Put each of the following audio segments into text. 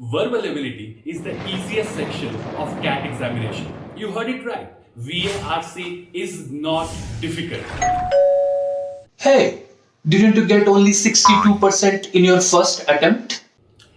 Verbal ability is the easiest section of CAT examination. You heard it right. VARC is not difficult. Hey, didn't you get only 62% in your first attempt?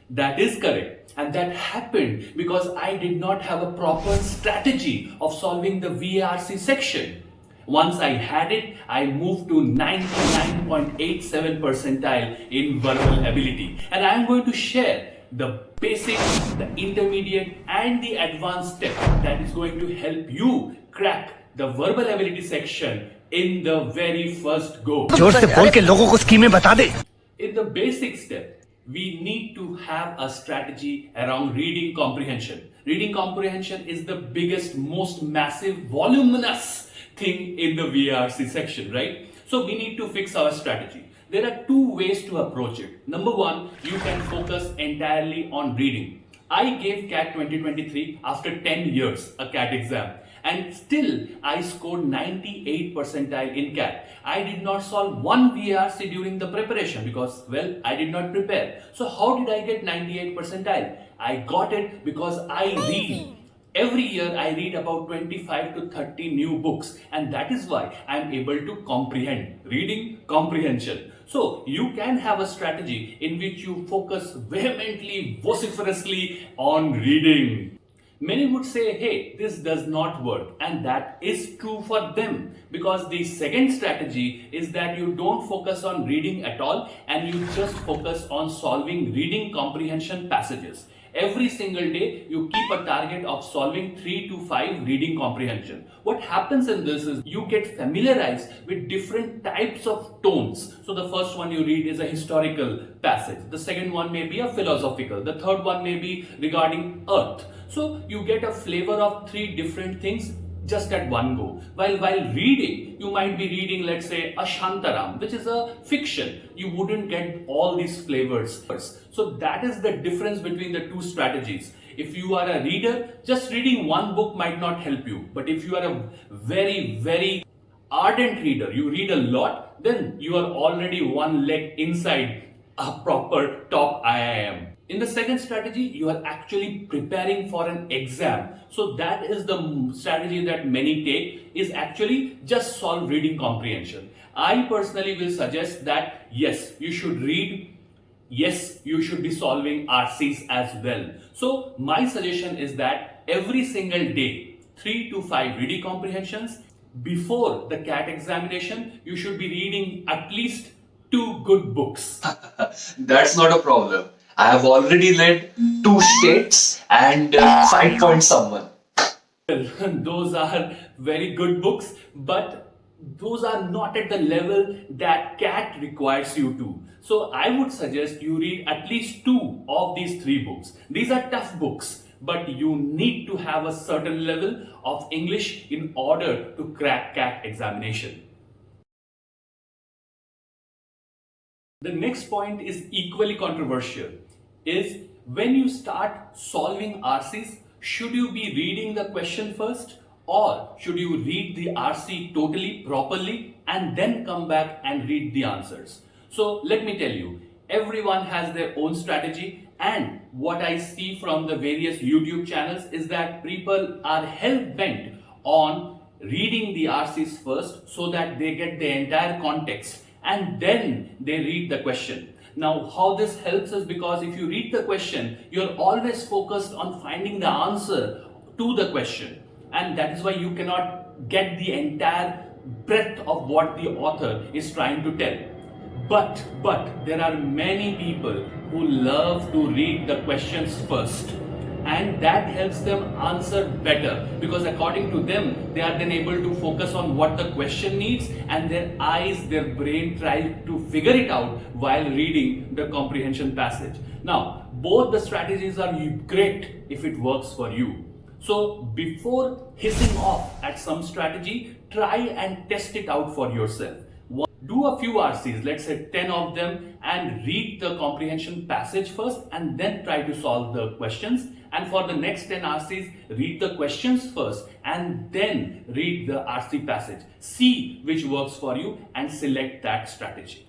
That is correct. And that happened because I did not have a proper strategy of solving the VARC section. Once I had it, I moved to 99.87 percentile in verbal ability. And I am going to share the basic, the intermediate, and the advanced step that is going to help you crack the verbal ability section in the very first go. जोर से बोल के लोगों को स्कीमें बता दे। In the basic step, we need to have a strategy around reading comprehension. Reading comprehension is the biggest, most massive, voluminous thing in the VARC section, right? So we need to fix our strategy. There are two ways to approach it. Number one, you can focus entirely on reading. I gave CAT 2023 after 10 years, a CAT exam. And still, I scored 98 percentile in CAT. I did not solve one VARC during the preparation because, well, I did not prepare. So how did I get 98 percentile? I got it because I read. Every year I read about 25 to 30 new books, and that is why I am able to comprehend. Reading comprehension. So you can have a strategy in which you focus vehemently, vociferously on reading. Many would say, hey, this does not work, and that is true for them because the second strategy is that you don't focus on reading at all and you just focus on solving reading comprehension passages. Every single day, you keep a target of solving 3 to 5 reading comprehension. What happens in this is you get familiarized with different types of tones. So the first one you read is a historical passage. The second one may be a philosophical. The third one may be regarding earth. So you get a flavor of 3 different things just at one go. While reading, you might be reading, let's say, a Shantaram, which is a fiction. You wouldn't get all these flavors. So that is the difference between the two strategies. If you are a reader, just reading one book might not help you. But if you are a very, very ardent reader, you read a lot, then you are already one leg inside a proper top IIM. In the second strategy, you are actually preparing for an exam. So that is the strategy that many take, is actually just solve reading comprehension. I personally will suggest that yes, you should read. Yes, you should be solving RCs as well. So my suggestion is that every single day, 3 to 5 reading comprehensions. Before the CAT examination, you should be reading at least 2 good books. That's not a problem. I have already led 2 states and 5 point someone. Those are very good books, but those are not at the level that CAT requires you to. So I would suggest you read at least 2 of these 3 books. These are tough books, but you need to have a certain level of English in order to crack CAT examination. The next point is equally controversial, is when you start solving RCs, should you be reading the question first or should you read the RC totally properly and then come back and read the answers? So let me tell you, everyone has their own strategy, and what I see from the various YouTube channels is that people are hell-bent on reading the RCs first so that they get the entire context and then they read the question. Now, how this helps is because if you read the question, you're always focused on finding the answer to the question, and that is why you cannot get the entire breadth of what the author is trying to tell. But there are many people who love to read the questions first, and that helps them answer better because according to them, they are then able to focus on what the question needs, and their eyes, their brain tries to figure it out while reading the comprehension passage. Now, both the strategies are great if it works for you. So before hissing off at some strategy, try and test it out for yourself. Do a few RCs, let's say 10 of them, and read the comprehension passage first and then try to solve the questions. And for the next 10 RCs, read the questions first and then read the RC passage. See which works for you and select that strategy.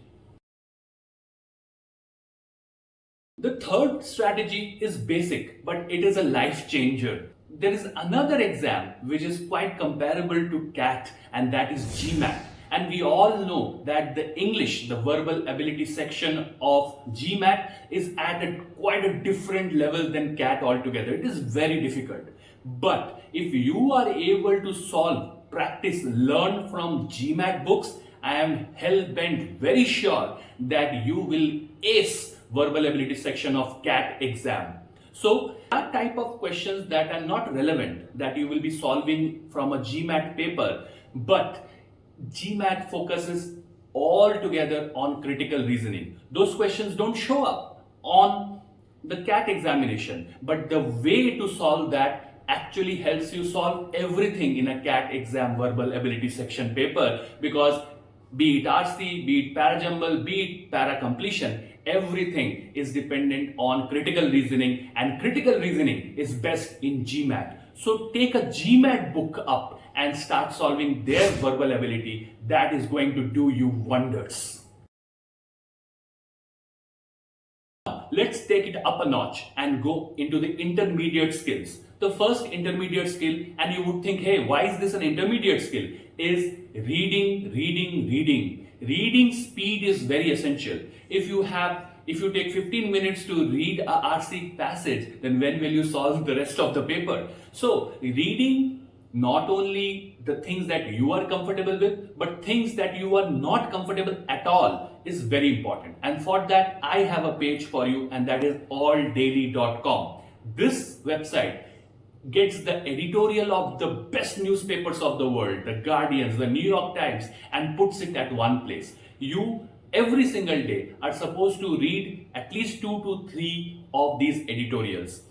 The third strategy is basic, but it is a life changer. There is another exam which is quite comparable to CAT, and that is GMAT. And we all know that the English, the verbal ability section of GMAT is at quite a different level than CAT altogether. It is very difficult. But if you are able to solve, practice, learn from GMAT books, I am hell-bent, very sure that you will ace verbal ability section of CAT exam. So, that type of questions that are not relevant, that you will be solving from a GMAT paper, but GMAT focuses altogether on critical reasoning. Those questions don't show up on the CAT examination, but the way to solve that actually helps you solve everything in a CAT exam verbal ability section paper, because be it RC, be it parajumble, be it para completion, everything is dependent on critical reasoning, and critical reasoning is best in GMAT. So take a GMAT book up and start solving their verbal ability. That is going to do you wonders. Let's take it up a notch and go into the intermediate skills. The first intermediate skill, and you would think, hey, why is this an intermediate skill? Is reading. Reading speed is very essential. If you take 15 minutes to read a RC passage, then when will you solve the rest of the paper? So reading not only the things that you are comfortable with, but things that you are not comfortable at all is very important. And for that, I have a page for you, and that is alldaily.com. This website gets the editorial of the best newspapers of the world, the Guardians, the New York Times, and puts it at one place. You every single day are supposed to read at least 2 to 3 of these editorials.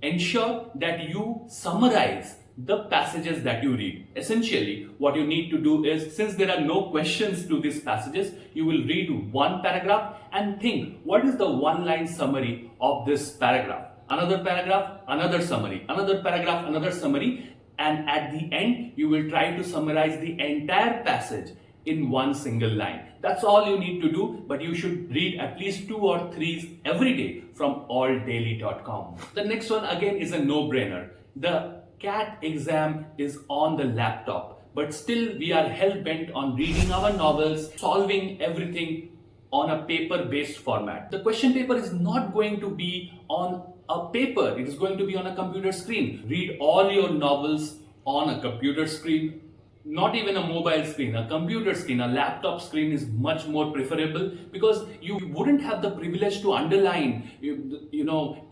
Ensure that you summarize the passages that you read. Essentially, what you need to do is, since there are no questions to these passages, you will read one paragraph and think, what is the one-line summary of this paragraph? Another paragraph, another summary, another paragraph, another summary, and at the end, you will try to summarize the entire passage in one single line. That's all you need to do, but you should read at least 2 or 3 every day from alldaily.com. The next one again is a no-brainer. The CAT exam is on the laptop, but still we are hell-bent on reading our novels, solving everything on a paper-based format. The question paper is not going to be on a paper, it is going to be on a computer screen. Read all your novels on a computer screen, not even a mobile screen, a computer screen, a laptop screen is much more preferable, because you wouldn't have the privilege to underline,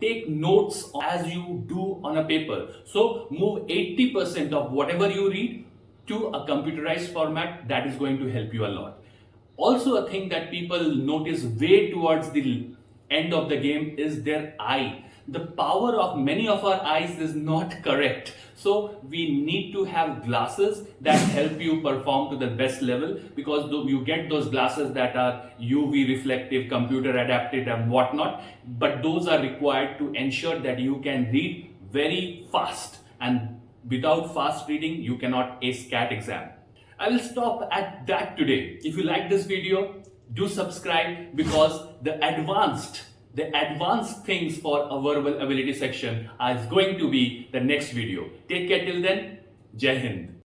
take notes as you do on a paper. So move 80% of whatever you read to a computerized format. That is going to help you a lot. Also, a thing that people notice way towards the end of the game is their eye. The power of many of our eyes is not correct. So we need to have glasses that help you perform to the best level, because you get those glasses that are UV reflective, computer adapted and whatnot, but those are required to ensure that you can read very fast, and without fast reading you cannot ace CAT exam. I will stop at that today. If you like this video, do subscribe, because the advanced things for a verbal ability section is going to be the next video. Take care till then. Jai Hind.